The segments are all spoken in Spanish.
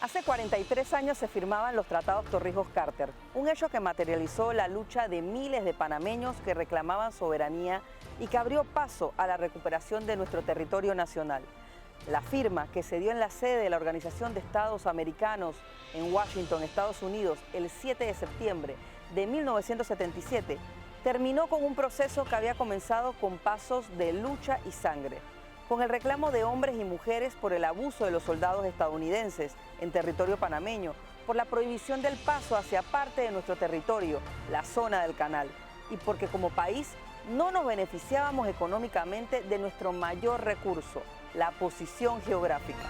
Hace 43 años se firmaban los tratados Torrijos-Carter, un hecho que materializó la lucha de miles de panameños que reclamaban soberanía y que abrió paso a la recuperación de nuestro territorio nacional. La firma, que se dio en la sede de la Organización de Estados Americanos en Washington, Estados Unidos, el 7 de septiembre de 1977, terminó con un proceso que había comenzado con pasos de lucha y sangre, con el reclamo de hombres y mujeres por el abuso de los soldados estadounidenses en territorio panameño, por la prohibición del paso hacia parte de nuestro territorio, la zona del canal, y porque como país no nos beneficiábamos económicamente de nuestro mayor recurso, la posición geográfica.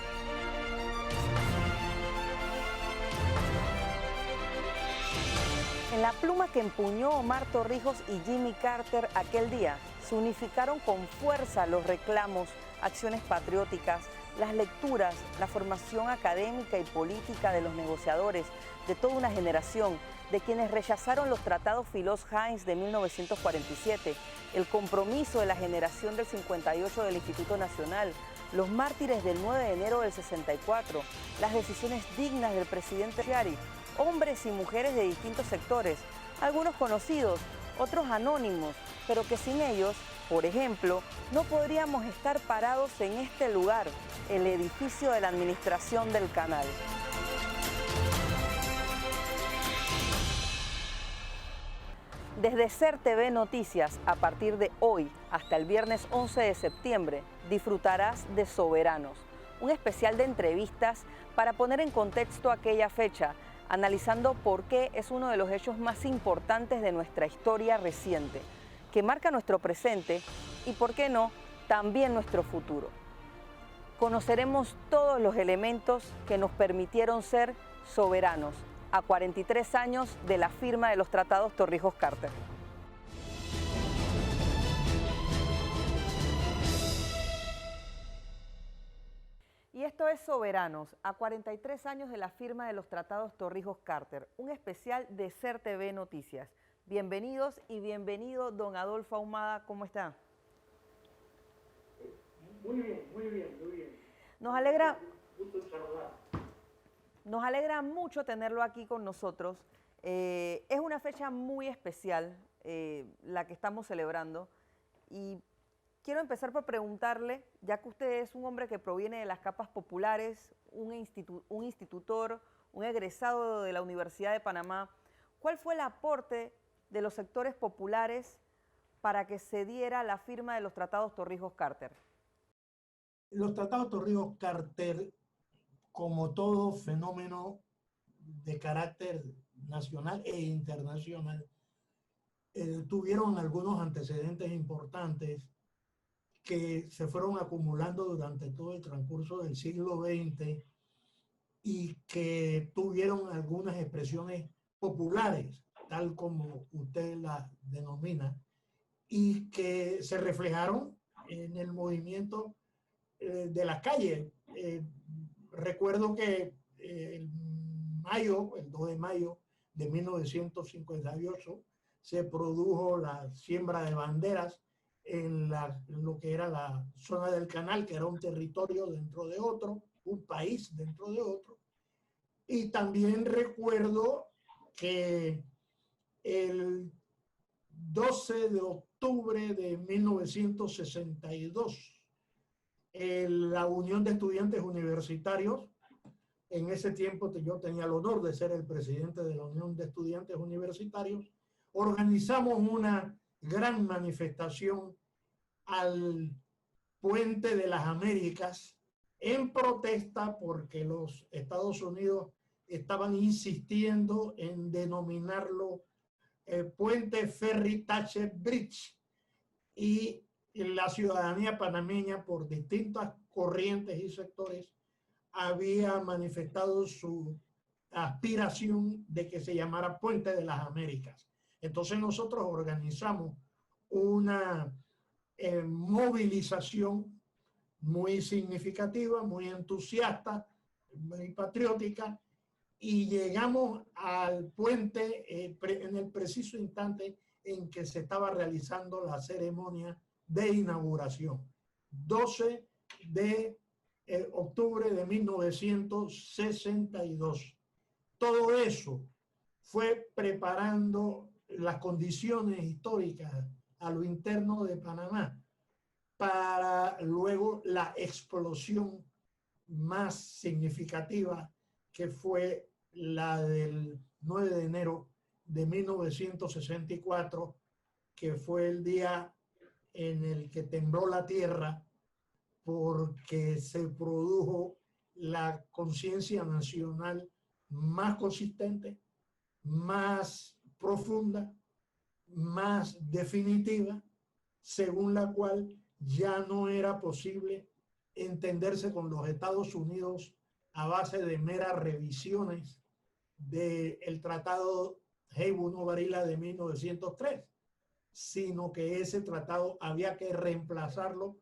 En la pluma que empuñó Omar Torrijos y Jimmy Carter aquel día, se unificaron con fuerza los reclamos, acciones patrióticas, las lecturas, la formación académica y política de los negociadores, de toda una generación, de quienes rechazaron los tratados Filox-Hines de 1947, el compromiso de la generación del 58 del Instituto Nacional, los mártires del 9 de enero del 64, las decisiones dignas del presidente Chiari, hombres y mujeres de distintos sectores, algunos conocidos, otros anónimos, pero que sin ellos, por ejemplo, no podríamos estar parados en este lugar, el edificio de la administración del canal. Desde SER TV Noticias, a partir de hoy hasta el viernes 11 de septiembre, disfrutarás de Soberanos, un especial de entrevistas para poner en contexto aquella fecha, analizando por qué es uno de los hechos más importantes de nuestra historia reciente, que marca nuestro presente y, por qué no, también nuestro futuro. Conoceremos todos los elementos que nos permitieron ser soberanos a 43 años de la firma de los tratados Torrijos-Carter. Y esto es Soberanos, a 43 años de la firma de los tratados Torrijos-Carter, un especial de SER TV Noticias. Bienvenidos y bienvenido, don Adolfo Ahumada, ¿cómo está? Muy bien, muy bien, muy bien. Nos alegra mucho tenerlo aquí con nosotros. Es una fecha muy especial la que estamos celebrando y quiero empezar por preguntarle, ya que usted es un hombre que proviene de las capas populares, un institutor, un egresado de la Universidad de Panamá, ¿cuál fue el aporte de los sectores populares para que se diera la firma de los tratados Torrijos-Carter? Los tratados Torrijos-Carter, como todo fenómeno de carácter nacional e internacional, tuvieron algunos antecedentes importantes que se fueron acumulando durante todo el transcurso del siglo XX y que tuvieron algunas expresiones populares, tal como usted las denomina, y que se reflejaron en el movimiento de las calles. Recuerdo que el 2 de mayo de 1958 se produjo la siembra de banderas en lo que era la zona del canal, que era un territorio dentro de otro, un país dentro de otro. Y también recuerdo que el 12 de octubre de 1962, la Unión de Estudiantes Universitarios, en ese tiempo yo tenía el honor de ser el presidente de la Unión de Estudiantes Universitarios, organizamos una gran manifestación al Puente de las Américas en protesta porque los Estados Unidos estaban insistiendo en denominarlo Puente Ferry Thatcher Bridge, y la ciudadanía panameña, por distintas corrientes y sectores, había manifestado su aspiración de que se llamara Puente de las Américas. Entonces nosotros organizamos una movilización muy significativa, muy entusiasta, muy patriótica, y llegamos al puente en el preciso instante en que se estaba realizando la ceremonia de inauguración. 12 de octubre de 1962. Todo eso fue preparando las condiciones históricas a lo interno de Panamá para luego la explosión más significativa, que fue la del 9 de enero de 1964, que fue el día en el que tembló la tierra porque se produjo la conciencia nacional más consistente, más profunda, más definitiva, según la cual ya no era posible entenderse con los Estados Unidos a base de meras revisiones del Tratado Heywood-Varila de 1903, sino que ese tratado había que reemplazarlo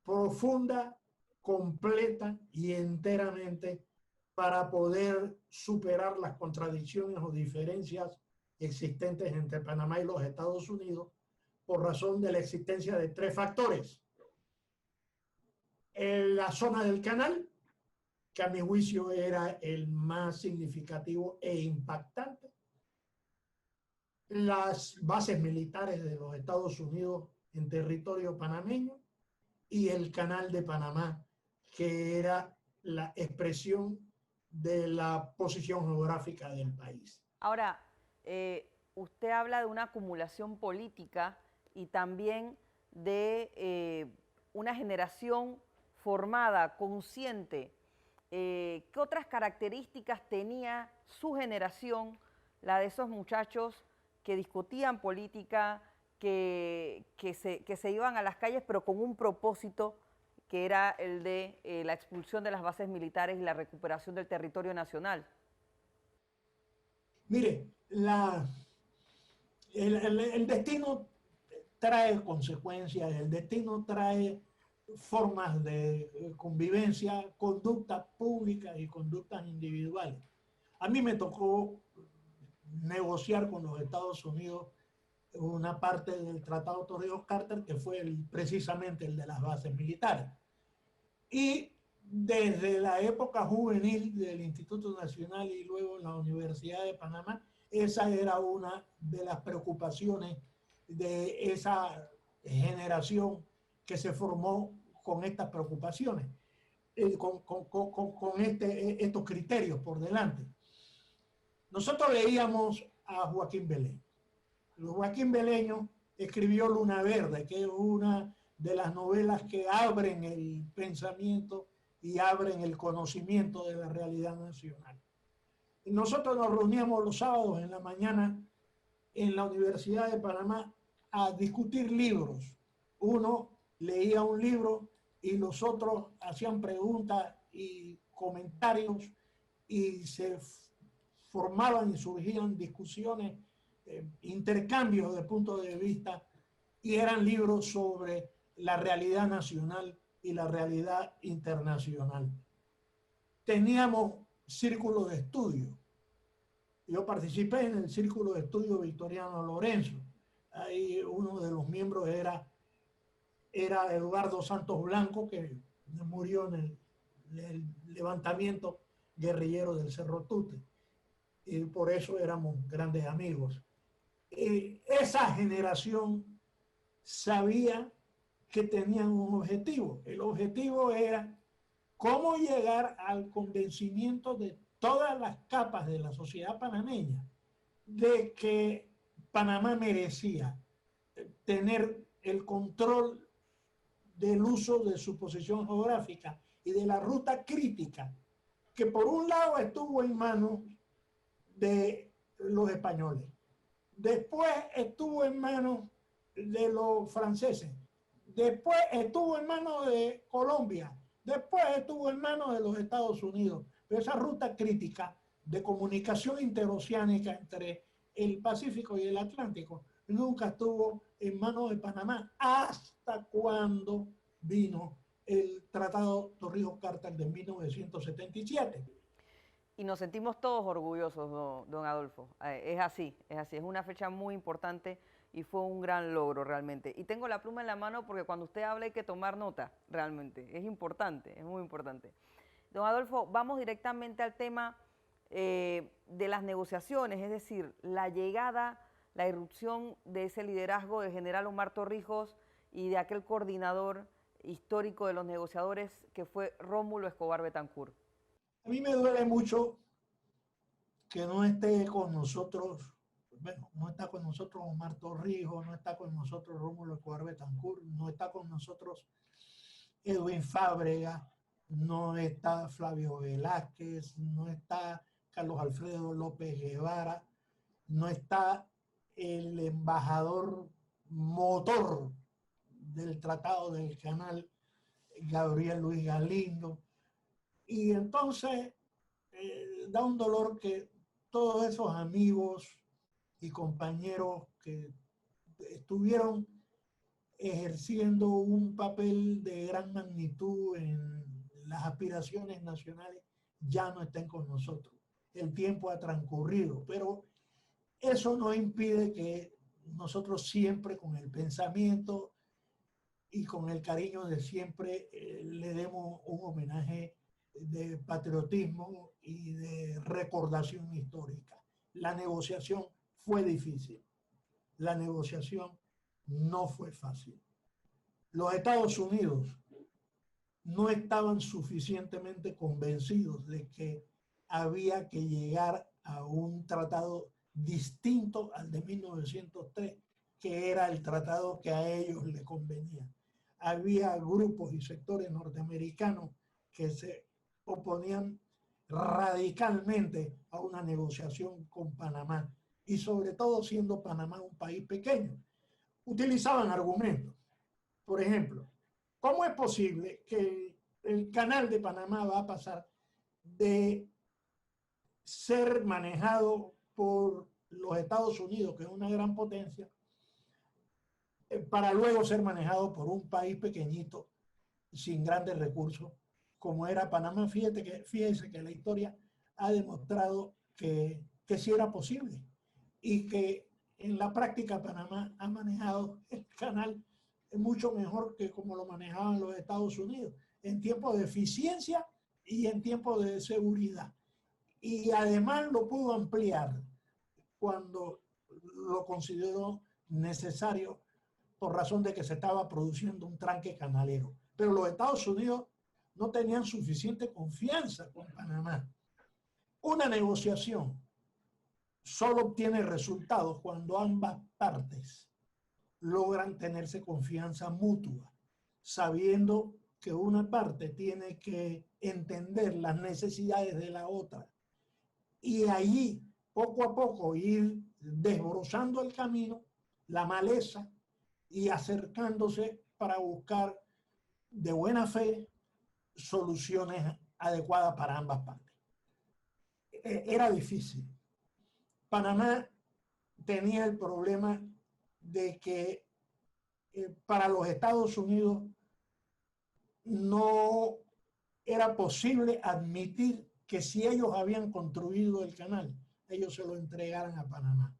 profunda, completa y enteramente para poder superar las contradicciones o diferencias existentes entre Panamá y los Estados Unidos por razón de la existencia de tres factores. En la zona del canal, que a mi juicio era el más significativo e impactante, las bases militares de los Estados Unidos en territorio panameño y el canal de Panamá, que era la expresión de la posición geográfica del país. Ahora, usted habla de una acumulación política y también de una generación formada, consciente. ¿Qué otras características tenía su generación, la de esos muchachos que discutían política, que se iban a las calles, pero con un propósito que era el de la expulsión de las bases militares y la recuperación del territorio nacional? Mire, el destino trae consecuencias, el destino trae formas de convivencia, conductas públicas y conductas individuales. A mí me tocó negociar con los Estados Unidos una parte del Tratado Torrijos-Carter, que fue precisamente el de las bases militares. Y desde la época juvenil del Instituto Nacional y luego en la Universidad de Panamá, esa era una de las preocupaciones de esa generación que se formó con estas preocupaciones, con estos criterios por delante. Nosotros leíamos a Joaquín Belén. Joaquín Beleño escribió Luna Verde, que es una de las novelas que abren el pensamiento y abren el conocimiento de la realidad nacional. Y nosotros nos reuníamos los sábados en la mañana en la Universidad de Panamá a discutir libros. Uno leía un libro y los otros hacían preguntas y comentarios y se formaban y surgían discusiones, intercambios de puntos de vista, y eran libros sobre la realidad nacional y la realidad internacional. Teníamos círculos de estudio. Yo participé en el círculo de estudio Victoriano Lorenzo. Ahí uno de los miembros era Eduardo Santos Blanco, que murió en el levantamiento guerrillero del Cerro Tute. Y por eso éramos grandes amigos. Esa generación sabía que tenían un objetivo. El objetivo era cómo llegar al convencimiento de todas las capas de la sociedad panameña de que Panamá merecía tener el control del uso de su posición geográfica y de la ruta crítica, que por un lado estuvo en manos de los españoles, después estuvo en manos de los franceses, después estuvo en manos de Colombia, después estuvo en manos de los Estados Unidos. Pero esa ruta crítica de comunicación interoceánica entre el Pacífico y el Atlántico nunca estuvo en manos de Panamá hasta cuando vino el Tratado Torrijos-Carter de 1977. Y nos sentimos todos orgullosos, don Adolfo. Es así, es así. Es una fecha muy importante y fue un gran logro realmente. Y tengo la pluma en la mano porque cuando usted habla hay que tomar nota, realmente. Es importante, es muy importante. Don Adolfo, vamos directamente al tema de las negociaciones, es decir, la llegada, la irrupción de ese liderazgo del general Omar Torrijos y de aquel coordinador histórico de los negociadores que fue Rómulo Escobar Betancourt. A mí me duele mucho que no esté con nosotros, bueno, no está con nosotros Omar Torrijos, no está con nosotros Rómulo Escobar Betancourt, no está con nosotros Edwin Fábrega, no está Flavio Velázquez, no está Carlos Alfredo López Guevara, no está el embajador motor del Tratado del Canal, Gabriel Luis Galindo. Y entonces da un dolor que todos esos amigos y compañeros que estuvieron ejerciendo un papel de gran magnitud en las aspiraciones nacionales ya no estén con nosotros. El tiempo ha transcurrido, pero eso no impide que nosotros siempre con el pensamiento y con el cariño de siempre le demos un homenaje de patriotismo y de recordación histórica. La negociación fue difícil, la negociación no fue fácil. Los Estados Unidos no estaban suficientemente convencidos de que había que llegar a un tratado distinto al de 1903, que era el tratado que a ellos les convenía. Había grupos y sectores norteamericanos que se oponían radicalmente a una negociación con Panamá, y sobre todo siendo Panamá un país pequeño. Utilizaban argumentos. Por ejemplo, ¿cómo es posible que el canal de Panamá va a pasar de ser manejado por los Estados Unidos, que es una gran potencia, para luego ser manejado por un país pequeñito, sin grandes recursos, como era Panamá? Fíjese que la historia ha demostrado que sí era posible y que en la práctica Panamá ha manejado el canal mucho mejor que como lo manejaban los Estados Unidos, en tiempos de eficiencia y en tiempos de seguridad. Y además lo pudo ampliar cuando lo consideró necesario por razón de que se estaba produciendo un tranque canalero. Pero los Estados Unidos no tenían suficiente confianza con Panamá. Una negociación solo obtiene resultados cuando ambas partes logran tenerse confianza mutua, sabiendo que una parte tiene que entender las necesidades de la otra y allí poco a poco ir desbrozando el camino, la maleza, y acercándose para buscar de buena fe soluciones adecuadas para ambas partes. Era difícil. Panamá tenía el problema de que para los Estados Unidos no era posible admitir que si ellos habían construido el canal, ellos se lo entregaran a Panamá.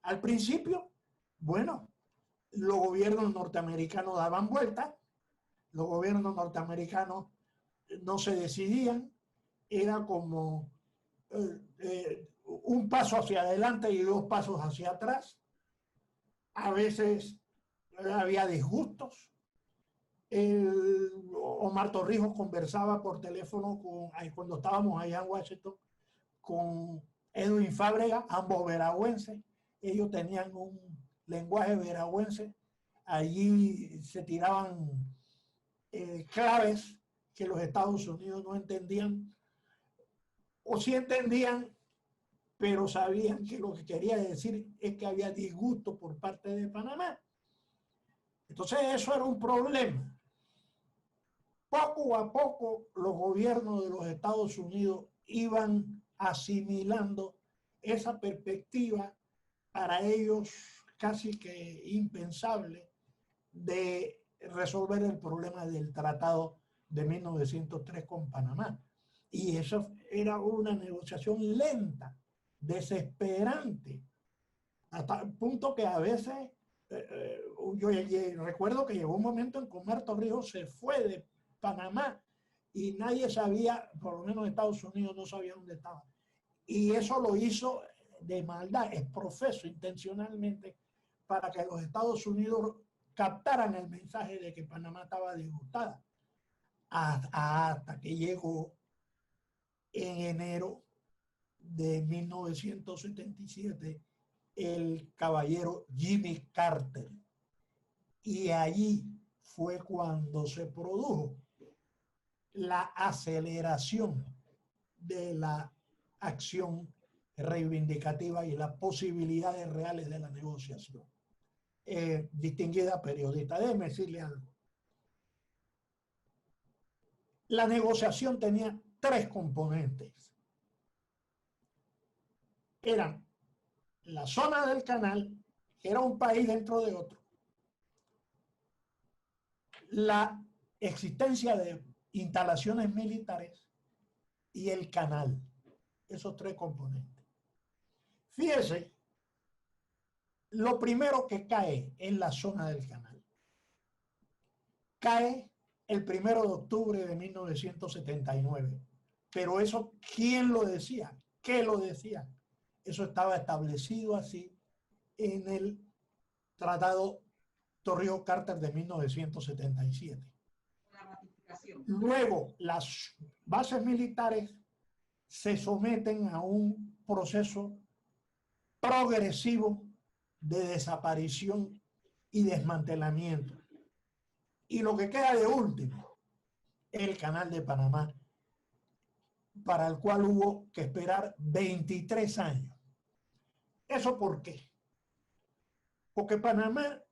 Al principio, bueno, los gobiernos norteamericanos daban vuelta, los gobiernos norteamericanos no se decidían, era como un paso hacia adelante y dos pasos hacia atrás. A veces había disgustos. Omar Torrijos conversaba por teléfono cuando estábamos allá en Washington con Edwin Fábrega, ambos veragüenses. Ellos tenían un lenguaje veragüense. Allí se tiraban claves que los Estados Unidos no entendían, o sí entendían, pero sabían que lo que quería decir es que había disgusto por parte de Panamá. Entonces eso era un problema. Poco a poco los gobiernos de los Estados Unidos iban asimilando esa perspectiva para ellos casi que impensable de resolver el problema del Tratado de 1903 con Panamá. Y eso era una negociación lenta, desesperante, hasta el punto que a veces, yo recuerdo que llegó un momento en que Omar Torrijos se fue de Panamá y nadie sabía, por lo menos Estados Unidos no sabía dónde estaba. Y eso lo hizo de maldad, es profeso, intencionalmente, para que los Estados Unidos captaran el mensaje de que Panamá estaba disgustada. Hasta que llegó en enero de 1977 el caballero Jimmy Carter. Y allí fue cuando se produjo la aceleración de la acción reivindicativa y las posibilidades reales de la negociación. Distinguida periodista, déjeme decirle algo. La negociación tenía tres componentes. Eran la zona del canal, que era un país dentro de otro, la existencia de instalaciones militares y el canal. Esos tres componentes. Fíjese, lo primero que cae en la zona del canal. Cae el 1 de octubre de 1979. Pero eso, ¿quién lo decía? ¿Qué lo decía? Eso estaba establecido así en el Tratado Torrijos-Carter de 1977. Luego, las bases militares se someten a un proceso progresivo de desaparición y desmantelamiento. Y lo que queda de último, el Canal de Panamá, para el cual hubo que esperar 23 años. ¿Eso por qué? Porque Panamá,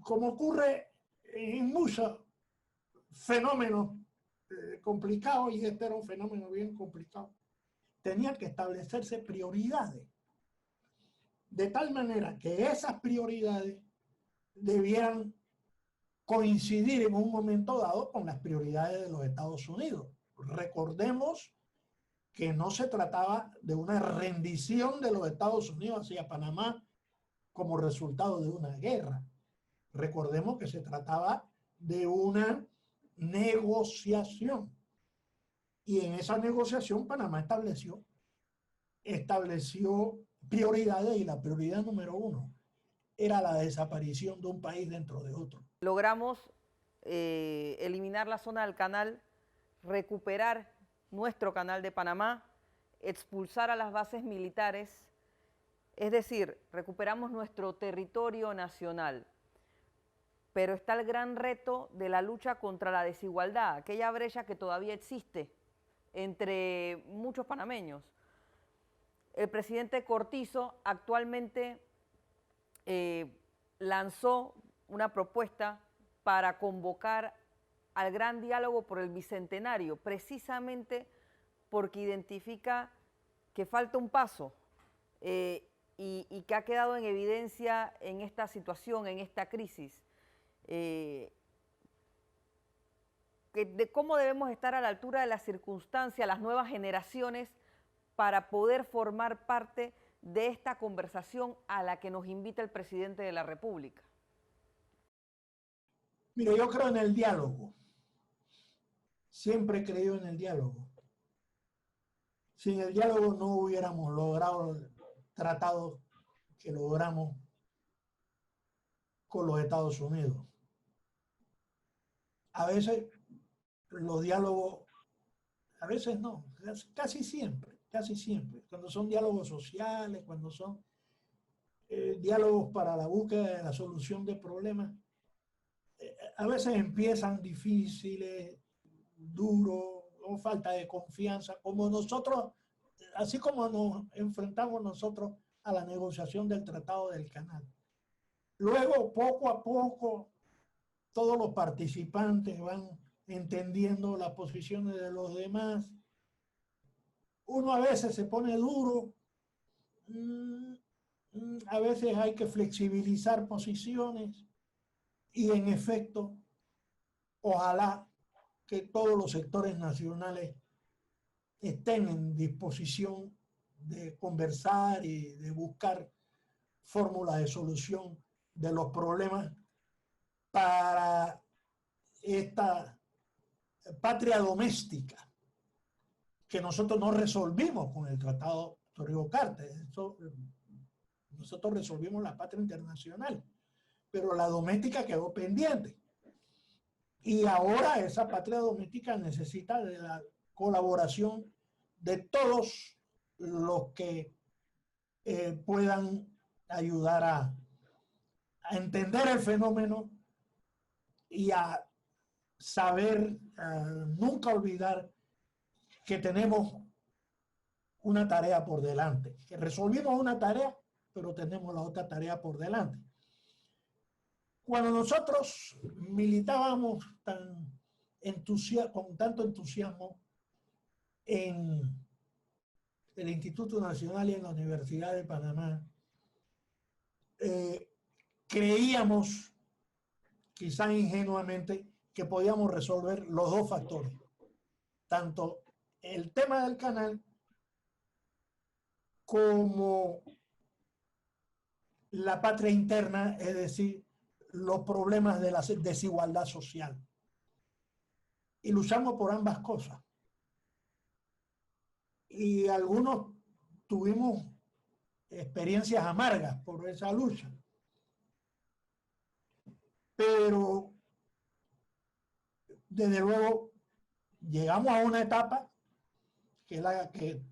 como ocurre en muchos fenómenos complicados, y este era un fenómeno bien complicado, tenían que establecerse prioridades, de tal manera que esas prioridades debieran coincidir en un momento dado con las prioridades de los Estados Unidos. Recordemos que no se trataba de una rendición de los Estados Unidos hacia Panamá como resultado de una guerra. Recordemos que se trataba de una negociación. Y en esa negociación Panamá estableció prioridades, y la prioridad número uno era la desaparición de un país dentro de otro. Logramos eliminar la zona del canal, recuperar nuestro canal de Panamá, expulsar a las bases militares, es decir, recuperamos nuestro territorio nacional. Pero está el gran reto de la lucha contra la desigualdad, aquella brecha que todavía existe entre muchos panameños. El presidente Cortizo actualmente lanzó una propuesta para convocar al gran diálogo por el Bicentenario, precisamente porque identifica que falta un paso y que ha quedado en evidencia en esta situación, en esta crisis, de cómo debemos estar a la altura de las circunstancias, las nuevas generaciones, para poder formar parte de esta conversación a la que nos invita el presidente de la República. Mire, yo creo en el diálogo. Siempre he creído en el diálogo. Sin el diálogo no hubiéramos logrado el tratado que logramos con los Estados Unidos. A veces los diálogos, a veces no, casi siempre, cuando son diálogos sociales, cuando son diálogos para la búsqueda de la solución de problemas, a veces empiezan difíciles, duros, con falta de confianza, como nosotros, así como nos enfrentamos nosotros a la negociación del Tratado del Canal. Luego, poco a poco, todos los participantes van entendiendo las posiciones de los demás. Uno a veces se pone duro, a veces hay que flexibilizar posiciones, y en efecto, ojalá que todos los sectores nacionales estén en disposición de conversar y de buscar fórmula de solución de los problemas para esta patria doméstica que nosotros no resolvimos con el Tratado Torrijos-Carter. Nosotros resolvimos la patria internacional, pero la doméstica quedó pendiente. Y ahora esa patria doméstica necesita de la colaboración de todos los que puedan ayudar a entender el fenómeno y a saber, nunca olvidar que tenemos una tarea por delante, que resolvimos una tarea, pero tenemos la otra tarea por delante. Cuando nosotros militábamos con tanto entusiasmo en el Instituto Nacional y en la Universidad de Panamá, creíamos, quizá ingenuamente, que podíamos resolver los dos factores, tanto el tema del canal como la patria interna, es decir, los problemas de la desigualdad social. Y luchamos por ambas cosas. Y algunos tuvimos experiencias amargas por esa lucha. Pero, desde luego, llegamos a una etapa que es la que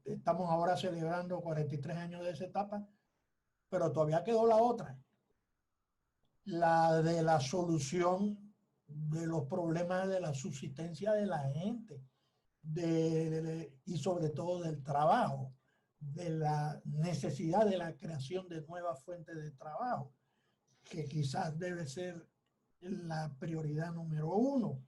estamos ahora celebrando 43 años de esa etapa, pero todavía quedó la otra, la de la solución de los problemas de la subsistencia de la gente y sobre todo del trabajo, de la necesidad de la creación de nuevas fuentes de trabajo, que quizás debe ser la prioridad número uno.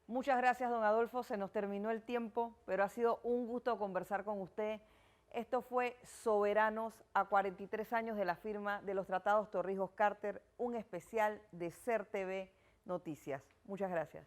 Muchas gracias, don Adolfo. Se nos terminó el tiempo, pero ha sido un gusto conversar con usted. Esto fue Soberanos a 43 años de la firma de los Tratados Torrijos-Carter, un especial de CERTV Noticias. Muchas gracias.